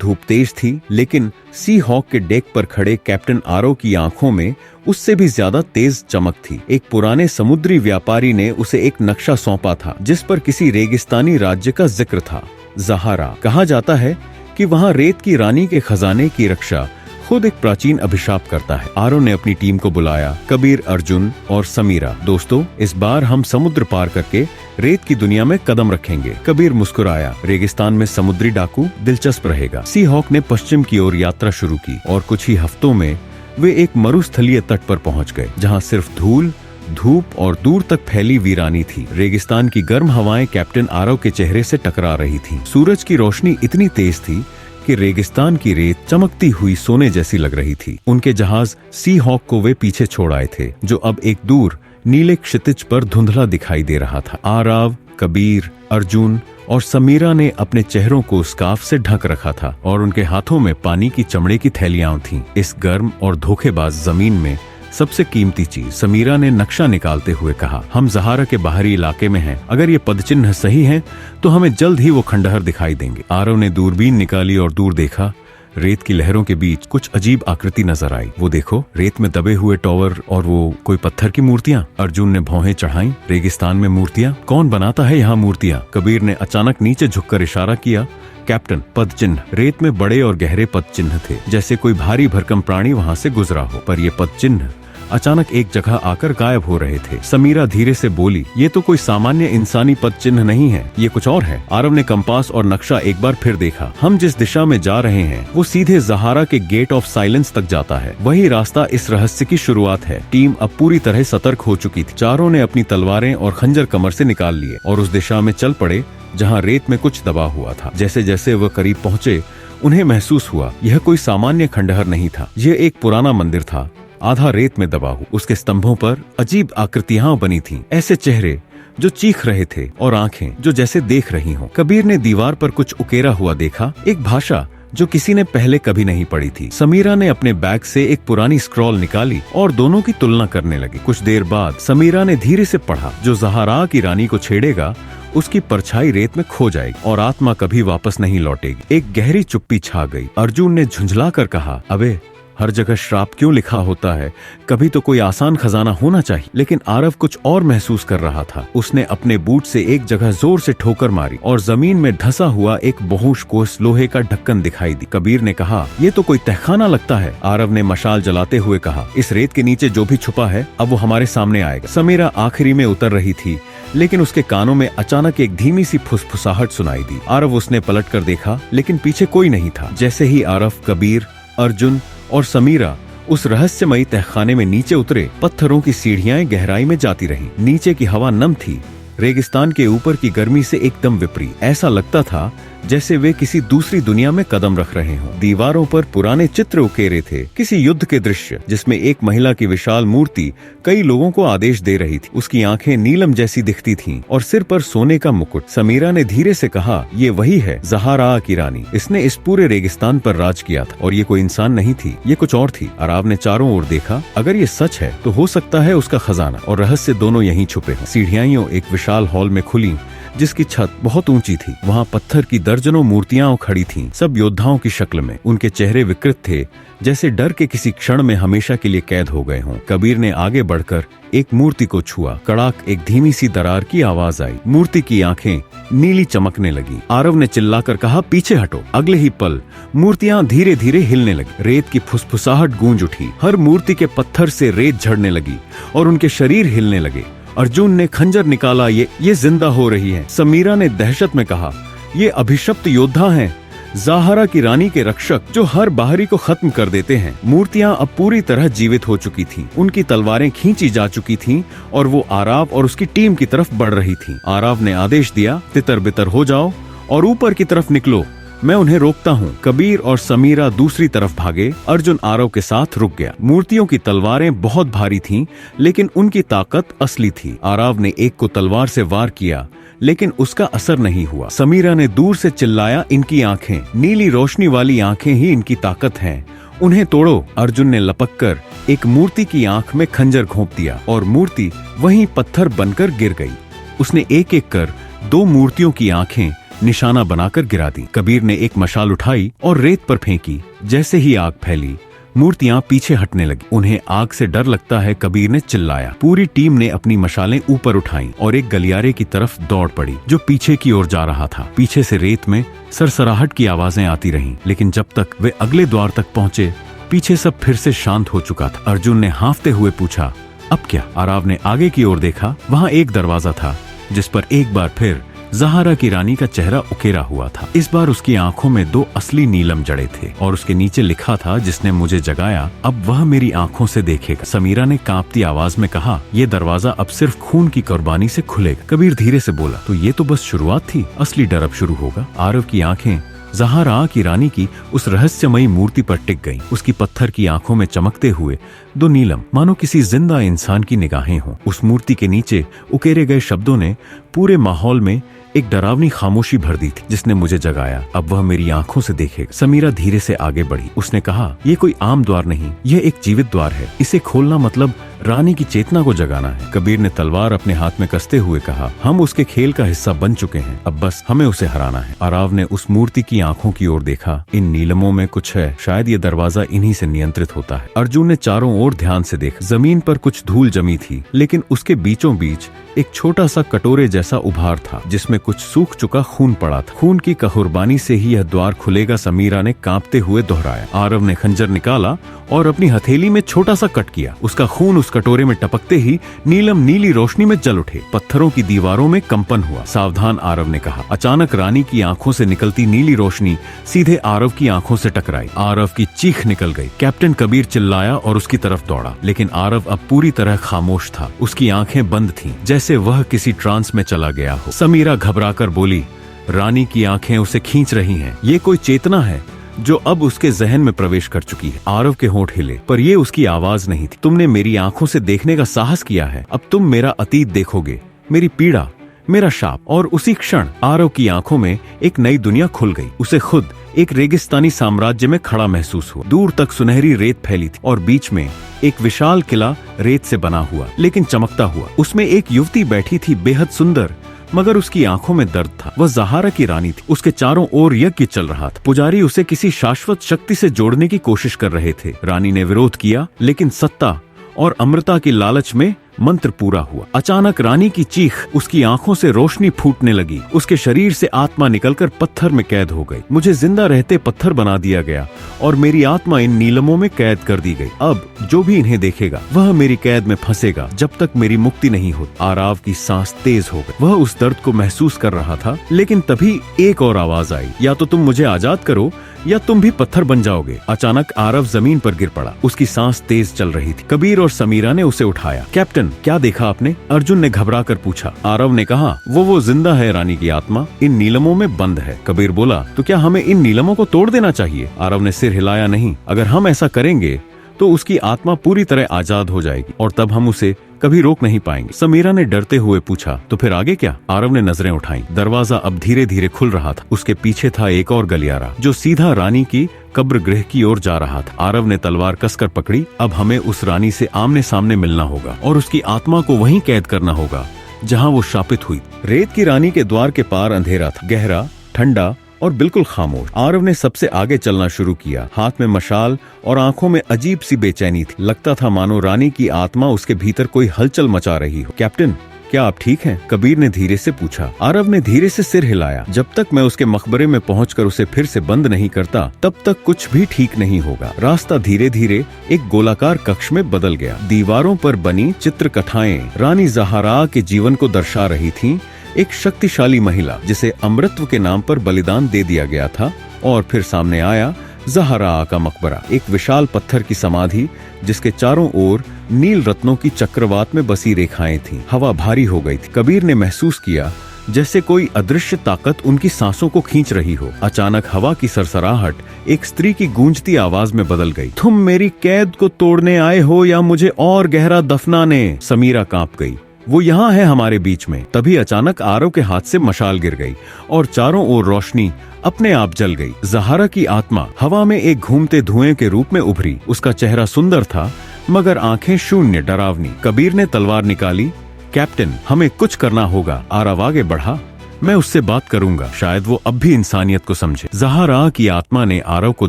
धूप तेज थी, लेकिन सी हॉक के डेक पर खड़े कैप्टन आरव की आंखों में उससे भी ज्यादा तेज चमक थी। एक पुराने समुद्री व्यापारी ने उसे एक नक्शा सौंपा था जिस पर किसी रेगिस्तानी राज्य का जिक्र था, ज़हारा। कहा जाता है कि वहाँ रेत की रानी के खजाने की रक्षा खुद एक प्राचीन अभिशाप करता है। आरव ने अपनी टीम को बुलाया, कबीर, अर्जुन और समीरा। दोस्तों, इस बार हम समुद्र पार करके रेत की दुनिया में कदम रखेंगे। कबीर मुस्कुराया, रेगिस्तान में समुद्री डाकू दिलचस्प रहेगा। सी हॉक ने पश्चिम की ओर यात्रा शुरू की और कुछ ही हफ्तों में वे एक मरुस्थलीय तट पर पहुंच गए जहां सिर्फ धूल, धूप और दूर तक फैली वीरानी थी। रेगिस्तान की गर्म हवाएं कैप्टन आरव के चेहरे से टकरा रही थीं। सूरज की रोशनी इतनी तेज थी कि रेगिस्तान की रेत चमकती हुई सोने जैसी लग रही थी। उनके जहाज सी हॉक को वे पीछे छोड़ आए थे, जो अब एक दूर नीले क्षितिज पर धुंधला दिखाई दे रहा था। आरव, कबीर, अर्जुन और समीरा ने अपने चेहरों को स्कार्फ से ढक रखा था और उनके हाथों में पानी की चमड़े की थैलियां थीं। इस गर्म और धोखेबाज जमीन में सबसे कीमती चीज, समीरा ने नक्शा निकालते हुए कहा, हम ज़हारा के बाहरी इलाके में हैं। अगर ये पदचिन्ह सही हैं, तो हमें जल्द ही वो खंडहर दिखाई देंगे। आरव ने दूरबीन निकाली और दूर देखा। रेत की लहरों के बीच कुछ अजीब आकृति नजर आई। वो देखो, रेत में दबे हुए टॉवर और वो कोई पत्थर की मूर्तियां। अर्जुन ने भौहें चढ़ाई। रेगिस्तान में मूर्तियां? कौन बनाता है यहाँ मूर्तियां? कबीर ने अचानक नीचे झुककर इशारा किया। कैप्टन, पद चिन्ह। रेत में बड़े और गहरे पद चिन्ह थे, जैसे कोई भारी भरकम प्राणी वहाँ से गुजरा हो। पर ये पद चिन्ह अचानक एक जगह आकर गायब हो रहे थे। समीरा धीरे से बोली, ये तो कोई सामान्य इंसानी पद चिन्ह नहीं है, ये कुछ और है। आरव ने कंपास और नक्शा एक बार फिर देखा। हम जिस दिशा में जा रहे हैं वो सीधे ज़हारा के गेट ऑफ साइलेंस तक जाता है। वही रास्ता इस रहस्य की शुरुआत है। टीम अब पूरी तरह सतर्क हो चुकी थी। चारों ने अपनी तलवारें और खंजर कमर से निकाल लिए और उस दिशा में चल पड़े जहाँ रेत में कुछ दबा हुआ था। जैसे जैसे वह करीब पहुँचे, उन्हें महसूस हुआ यह कोई सामान्य खंडहर नहीं था। यह एक पुराना मंदिर था, आधा रेत में दबा हुआ। उसके स्तंभों पर अजीब आकृतियां बनी थीं, ऐसे चेहरे जो चीख रहे थे और आंखें जो जैसे देख रही हों। कबीर ने दीवार पर कुछ उकेरा हुआ देखा, एक भाषा जो किसी ने पहले कभी नहीं पढ़ी थी। समीरा ने अपने बैग से एक पुरानी स्क्रॉल निकाली और दोनों की तुलना करने लगी। कुछ देर बाद समीरा ने धीरे से पढ़ा, जो ज़हारा की रानी को छेड़ेगा उसकी परछाई रेत में खो जाएगी और आत्मा कभी वापस नहीं लौटेगी। एक गहरी चुप्पी छा गई। अर्जुन ने झुंझला कर कहा, अबे हर जगह श्राप क्यों लिखा होता है? कभी तो कोई आसान खजाना होना चाहिए। लेकिन आरव कुछ और महसूस कर रहा था। उसने अपने बूट से एक जगह जोर से ठोकर मारी और जमीन में धंसा हुआ एक बहुश कोस लोहे का ढक्कन दिखाई दी। कबीर ने कहा, ये तो कोई तहखाना लगता है। आरव ने मशाल जलाते हुए कहा, इस रेत के नीचे जो भी छुपा है अब वो हमारे सामने आएगा। समीरा आखिरी में उतर रही थी, लेकिन उसके कानों में अचानक एक धीमी सी फुसफुसाहट सुनाई दी। आरव उसने पलट कर देखा, लेकिन पीछे कोई नहीं था। जैसे ही आरव, कबीर, अर्जुन और समीरा उस रहस्यमयी तहखाने में नीचे उतरे, पत्थरों की सीढ़ियां गहराई में जाती रहीं। नीचे की हवा नम थी, रेगिस्तान के ऊपर की गर्मी से एकदम विपरीत। ऐसा लगता था जैसे वे किसी दूसरी दुनिया में कदम रख रहे हों। दीवारों पर पुराने चित्र उकेरे थे, किसी युद्ध के दृश्य जिसमें एक महिला की विशाल मूर्ति कई लोगों को आदेश दे रही थी। उसकी आंखें नीलम जैसी दिखती थीं और सिर पर सोने का मुकुट। समीरा ने धीरे से कहा, ये वही है, ज़हारा की रानी। इसने इस पूरे रेगिस्तान पर राज किया था और ये कोई इंसान नहीं थी, ये कुछ और थी। आरव ने चारों ओर देखा। अगर ये सच है तो हो सकता है उसका खजाना और रहस्य दोनों यहीं छुपे हों। सीढ़ियां एक विशाल हॉल में खुली जिसकी छत बहुत ऊंची थी। वहाँ पत्थर की दर्जनों मूर्तियां खड़ी थीं, सब योद्धाओं की शक्ल में। उनके चेहरे विकृत थे, जैसे डर के किसी क्षण में हमेशा के लिए कैद हो गए हों। कबीर ने आगे बढ़कर एक मूर्ति को छुआ। कड़ाक, एक धीमी सी दरार की आवाज आई। मूर्ति की आंखें नीली चमकने लगी। आरव ने चिल्लाकर कहा, पीछे हटो। अगले ही पल मूर्तियां धीरे धीरे हिलने लगी। रेत की फुसफुसाहट गूंज उठी। हर मूर्ति के पत्थर से रेत झड़ने लगी और उनके शरीर हिलने लगे। अर्जुन ने खंजर निकाला, ये जिंदा हो रही है। समीरा ने दहशत में कहा, ये अभिशप्त योद्धा हैं, ज़हारा की रानी के रक्षक, जो हर बाहरी को खत्म कर देते हैं। मूर्तियां अब पूरी तरह जीवित हो चुकी थीं। उनकी तलवारें खींची जा चुकी थीं और वो आरव और उसकी टीम की तरफ बढ़ रही थीं। आरव ने आदेश दिया, तितर बितर हो जाओ और ऊपर की तरफ निकलो, मैं उन्हें रोकता हूँ। कबीर और समीरा दूसरी तरफ भागे। अर्जुन आरव के साथ रुक गया। मूर्तियों की तलवारें बहुत भारी थीं, लेकिन उनकी ताकत असली थी। आरव ने एक को तलवार से वार किया, लेकिन उसका असर नहीं हुआ। समीरा ने दूर से चिल्लाया, इनकी आंखें, नीली रोशनी वाली आंखें ही इनकी ताकत हैं, उन्हें तोड़ो। अर्जुन ने लपककर एक मूर्ति की आंख में खंजर घोंप दिया और मूर्ति वहीं पत्थर बनकर गिर गई। उसने एक एक कर दो मूर्तियों की आंखें निशाना बनाकर गिरा दी। कबीर ने एक मशाल उठाई और रेत पर फेंकी। जैसे ही आग फैली, मूर्तियां पीछे हटने लगी। उन्हें आग से डर लगता है, कबीर ने चिल्लाया। पूरी टीम ने अपनी मशालें ऊपर उठाई और एक गलियारे की तरफ दौड़ पड़ी जो पीछे की ओर जा रहा था। पीछे से रेत में सरसराहट की आवाजें आती रहीं, लेकिन जब तक वे अगले द्वार तक पहुंचे, पीछे सब फिर से शांत हो चुका था। अर्जुन ने हांफते हुए पूछा, अब क्या? आराव ने आगे की ओर देखा। वहां एक दरवाजा था जिस पर एक बार फिर ज़हारा की रानी का चेहरा उकेरा हुआ था। इस बार उसकी आंखों में 2 असली नीलम जड़े थे और उसके नीचे लिखा था, जिसने मुझे जगाया अब वह मेरी आंखों से देखेगा। समीरा ने कांपती आवाज में कहा, यह दरवाजा अब सिर्फ खून की कुर्बानी से खुलेगा। कबीर धीरे से बोला, तो ये तो बस शुरुआत थी, असली डर अब शुरू होगा। आरव की आंखें ज़हारा की रानी की उस रहस्यमयी मूर्ति पर टिक गईं। उसकी पत्थर की आंखों में चमकते हुए 2 नीलम, मानो किसी जिंदा इंसान की निगाहें हों। उस मूर्ति के नीचे उकेरे गए शब्दों ने पूरे माहौल में एक डरावनी खामोशी भर दी थी, जिसने मुझे जगाया अब वह मेरी आंखों से देखेगा। समीरा धीरे से आगे बढ़ी। उसने कहा, यह कोई आम द्वार नहीं, यह एक जीवित द्वार है। इसे खोलना मतलब रानी की चेतना को जगाना है। कबीर ने तलवार अपने हाथ में कसते हुए कहा, हम उसके खेल का हिस्सा बन चुके हैं, अब बस हमें उसे हराना है। आराव ने उस मूर्ति की आंखों की ओर देखा। इन नीलमों में कुछ है, शायद ये दरवाजा इन्हीं से नियंत्रित होता है। अर्जुन ने चारों ओर ध्यान से देखा। जमीन पर कुछ धूल जमी थी, लेकिन उसके बीचों बीच एक छोटा सा कटोरे जैसा उभार था, जिसमें कुछ सूख चुका खून पड़ा था। खून की कुर्बानी से ही यह द्वार खुलेगा, समीरा ने कांपते हुए दोहराया। आरव ने खंजर निकाला और अपनी हथेली में छोटा सा कट किया। उसका खून उस कटोरे में टपकते ही नीलम नीली रोशनी में जल उठे। पत्थरों की दीवारों में कंपन हुआ। सावधान, आरव ने कहा। अचानक रानी की आंखों से निकलती नीली रोशनी सीधे आरव की आंखों से टकराई। आरव की चीख निकल गई। कैप्टन कबीर चिल्लाया और उसकी तरफ दौड़ा, लेकिन आरव अब पूरी तरह खामोश था। उसकी आंखें बंद थीं, जैसे वह किसी ट्रांस में चला गया हो। समीरा घबराकर बोली, रानी की आंखें उसे खींच रही हैं। ये कोई चेतना है जो अब उसके जहन में प्रवेश कर चुकी है। आरव के होंठ हिले, पर ये उसकी आवाज नहीं थी। तुमने मेरी आंखों से देखने का साहस किया है, अब तुम मेरा अतीत देखोगे, मेरी पीड़ा, मेरा शाप। और उसी क्षण आरव की आंखों में एक नई दुनिया खुल गई। उसे खुद एक रेगिस्तानी साम्राज्य में खड़ा महसूस हुआ। दूर तक सुनहरी रेत फैली थी और बीच में एक विशाल किला रेत से बना हुआ, लेकिन चमकता हुआ। उसमें एक युवती बैठी थी, बेहद सुंदर, मगर उसकी आंखों में दर्द था। वह ज़हारा की रानी थी। उसके चारों ओर यज्ञ चल रहा था। पुजारी उसे किसी शाश्वत शक्ति से जोड़ने की कोशिश कर रहे थे। रानी ने विरोध किया, लेकिन सत्ता और अमृता की लालच में मंत्र पूरा हुआ। अचानक रानी की चीख, उसकी आंखों से रोशनी फूटने लगी। उसके शरीर से आत्मा निकलकर पत्थर में कैद हो गई। मुझे जिंदा रहते पत्थर बना दिया गया और मेरी आत्मा इन नीलमों में कैद कर दी गई। अब जो भी इन्हें देखेगा वह मेरी कैद में फंसेगा जब तक मेरी मुक्ति नहीं होती। आराव की सांस तेज हो गई। वह उस दर्द को महसूस कर रहा था, लेकिन तभी एक और आवाज आई, या तो तुम मुझे आजाद करो या तुम भी पत्थर बन जाओगे। अचानक आरव जमीन पर गिर पड़ा। उसकी सांस तेज चल रही थी। कबीर और समीरा ने उसे उठाया। कैप्टन, क्या देखा आपने? अर्जुन ने घबरा कर पूछा। आरव ने कहा, वो जिंदा है, रानी की आत्मा इन नीलमों में बंद है। कबीर बोला, तो क्या हमें इन नीलमों को तोड़ देना चाहिए? आरव ने सिर हिलाया, नहीं, अगर हम ऐसा करेंगे तो उसकी आत्मा पूरी तरह आजाद हो जाएगी और तब हम उसे कभी रोक नहीं पाएंगे। समीरा ने डरते हुए पूछा, तो फिर आगे क्या? आरव ने नजरें उठाई। दरवाजा अब धीरे धीरे खुल रहा था। उसके पीछे था एक और गलियारा जो सीधा रानी की कब्र गृह की ओर जा रहा था। आरव ने तलवार कसकर पकड़ी। अब हमें उस रानी से आमने सामने मिलना होगा और उसकी आत्मा को वहीं कैद करना होगा जहाँ वो शापित हुई। रेत की रानी के द्वार के पार अंधेरा था, गहरा, ठंडा और बिल्कुल खामोश। आरव ने सबसे आगे चलना शुरू किया। हाथ में मशाल और आंखों में अजीब सी बेचैनी थी। लगता था मानो रानी की आत्मा उसके भीतर कोई हलचल मचा रही हो। कैप्टन, क्या आप ठीक हैं? कबीर ने धीरे से पूछा। आरव ने धीरे से सिर हिलाया। जब तक मैं उसके मकबरे में पहुंचकर उसे फिर से बंद नहीं करता, तब तक कुछ भी ठीक नहीं होगा। रास्ता धीरे धीरे एक गोलाकार कक्ष में बदल गया। दीवारों पर बनी चित्रकथाएं रानी ज़हारा के जीवन को दर्शा रही थीं। एक शक्तिशाली महिला जिसे अमृतत्व के नाम पर बलिदान दे दिया गया था। और फिर सामने आया ज़हारा का मकबरा, एक विशाल पत्थर की समाधि जिसके चारों ओर नील रत्नों की चक्रवात में बसी रेखाएं थीं। हवा भारी हो गई थी। कबीर ने महसूस किया जैसे कोई अदृश्य ताकत उनकी सांसों को खींच रही हो। अचानक हवा की सरसराहट एक स्त्री की गूंजती आवाज में बदल गई। तुम मेरी कैद को तोड़ने आए हो या मुझे और गहरा दफनाने? समीरा कांप गई। वो यहाँ है हमारे बीच में। तभी अचानक आरव के हाथ से मशाल गिर गई और चारों ओर रोशनी अपने आप जल गई। ज़हारा की आत्मा हवा में एक घूमते धुएं के रूप में उभरी। उसका चेहरा सुंदर था, मगर आंखें शून्य, डरावनी। कबीर ने तलवार निकाली। कैप्टन, हमें कुछ करना होगा। आरव आगे बढ़ा। मैं उससे बात करूंगा, शायद वो अब भी इंसानियत को समझे। ज़हारा की आत्मा ने आरव को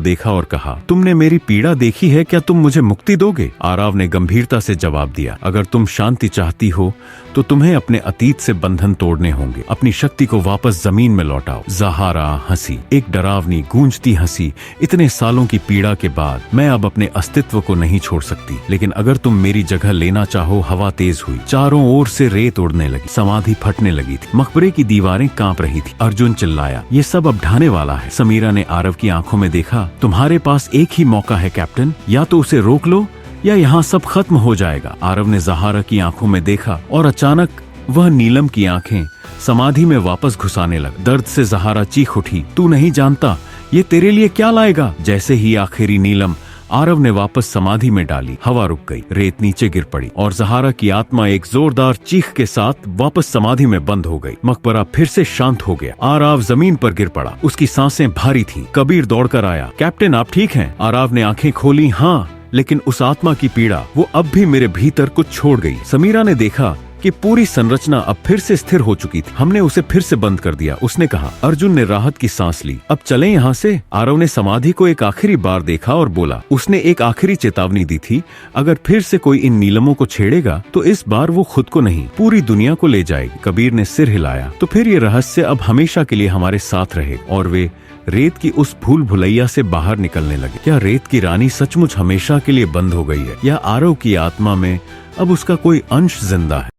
देखा और कहा, तुमने मेरी पीड़ा देखी है, क्या तुम मुझे मुक्ति दोगे? आरव ने गंभीरता से जवाब दिया, अगर तुम शांति चाहती हो तो तुम्हें अपने अतीत से बंधन तोड़ने होंगे। अपनी शक्ति को वापस जमीन में लौटाओ। ज़हारा हंसी, एक डरावनी गूंजती हंसी। इतने सालों की पीड़ा के बाद मैं अब अपने अस्तित्व को नहीं छोड़ सकती, लेकिन अगर तुम मेरी जगह लेना चाहो। हवा तेज हुई, चारों ओर से रेत उड़ने लगी, समाधि फटने लगी थी, मकबरे की दीवारें कांप रही थी। अर्जुन चिल्लाया, ये सब अब ढाने वाला है। समीरा ने आरव की आंखों में देखा, तुम्हारे पास एक ही मौका है कैप्टन, या तो उसे रोक लो या यहाँ सब खत्म हो जाएगा। आरव ने ज़हारा की आंखों में देखा और अचानक वह नीलम की आंखें समाधि में वापस घुसाने लग। दर्द से ज़हारा चीख उठी, तू नहीं जानता ये तेरे लिए क्या लाएगा। जैसे ही आखिरी नीलम आरव ने वापस समाधि में डाली, हवा रुक गई, रेत नीचे गिर पड़ी और ज़हारा की आत्मा एक जोरदार चीख के साथ वापस समाधि में बंद हो गई। मकबरा फिर से शांत हो गया। आरव जमीन पर गिर पड़ा, उसकी सांसें भारी थीं। कबीर दौड़कर आया, कैप्टन आप ठीक हैं? आरव ने आंखें खोली, हाँ, लेकिन उस आत्मा की पीड़ा वो अब भी मेरे भीतर कुछ छोड़ गई। समीरा ने देखा कि पूरी संरचना अब फिर से स्थिर हो चुकी थी। हमने उसे फिर से बंद कर दिया, उसने कहा। अर्जुन ने राहत की सांस ली, अब चलें यहाँ से। आरव ने समाधि को एक आखिरी बार देखा और बोला, उसने एक आखिरी चेतावनी दी थी, अगर फिर से कोई इन नीलमों को छेड़ेगा तो इस बार वो खुद को नहीं पूरी दुनिया को ले जाएगी। कबीर ने सिर हिलाया, तो फिर ये रहस्य अब हमेशा के लिए हमारे साथ रहे। और वे रेत की उस भूल भुलैया से बाहर निकलने लगे। क्या रेत की रानी सचमुच हमेशा के लिए बंद हो गई है, या आरव की आत्मा में अब उसका कोई अंश जिंदा है?